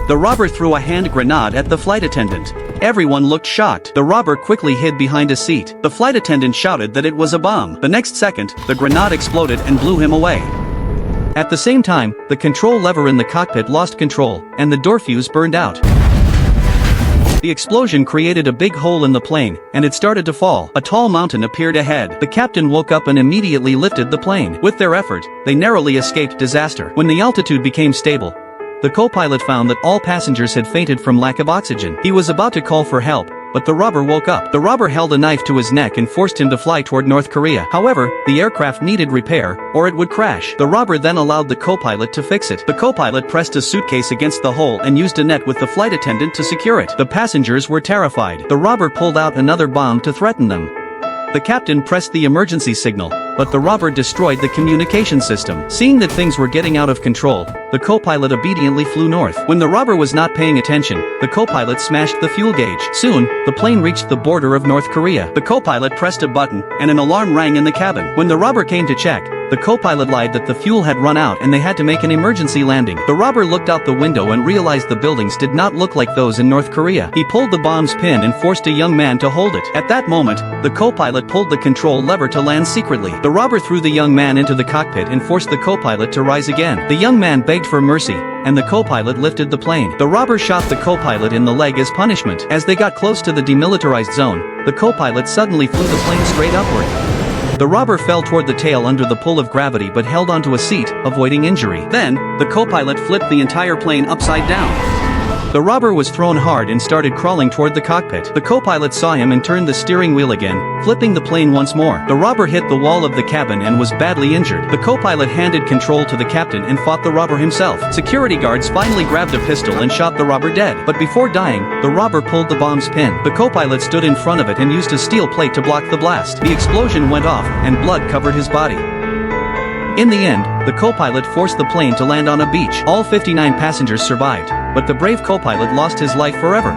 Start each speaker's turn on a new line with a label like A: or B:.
A: The robber threw a hand grenade at the flight attendant. Everyone looked shocked. The robber quickly hid behind a seat. The flight attendant shouted that it was a bomb. The next second, the grenade exploded and blew him away. At the same time, the control lever in the cockpit lost control, and the door fuse burned out. The explosion created a big hole in the plane, and it started to fall. A tall mountain appeared ahead. The captain woke up and immediately lifted the plane. With their effort, they narrowly escaped disaster. When the altitude became stable, the co-pilot found that all passengers had fainted from lack of oxygen. He was about to call for help, but the robber woke up. The robber held a knife to his neck and forced him to fly toward North Korea. However, the aircraft needed repair, or it would crash. The robber then allowed the co-pilot to fix it. The co-pilot pressed a suitcase against the hole and used a net with the flight attendant to secure it. The passengers were terrified. The robber pulled out another bomb to threaten them. The captain pressed the emergency signal, but the robber destroyed the communication system. Seeing that things were getting out of control, the co-pilot obediently flew north. When the robber was not paying attention, the co-pilot smashed the fuel gauge. Soon, the plane reached the border of North Korea. The co-pilot pressed a button, and an alarm rang in the cabin. When the robber came to check, the co-pilot lied that the fuel had run out and they had to make an emergency landing. The robber looked out the window and realized the buildings did not look like those in North Korea. He pulled the bomb's pin and forced a young man to hold it. At that moment, the co-pilot pulled the control lever to land secretly. The robber threw the young man into the cockpit and forced the co-pilot to rise again. The young man begged for mercy, and the co-pilot lifted the plane. The robber shot the co-pilot in the leg as punishment. As they got close to the demilitarized zone, the co-pilot suddenly flew the plane straight upward. The robber fell toward the tail under the pull of gravity but held onto a seat, avoiding injury. Then, the co-pilot flipped the entire plane upside down. The robber was thrown hard and started crawling toward the cockpit. The co-pilot saw him and turned the steering wheel again, flipping the plane once more. The robber hit the wall of the cabin and was badly injured. The co-pilot handed control to the captain and fought the robber himself. Security guards finally grabbed a pistol and shot the robber dead. But before dying, the robber pulled the bomb's pin. The co-pilot stood in front of it and used a steel plate to block the blast. The explosion went off, and blood covered his body. In the end, the co-pilot forced the plane to land on a beach. All 59 passengers survived, but the brave co-pilot lost his life forever.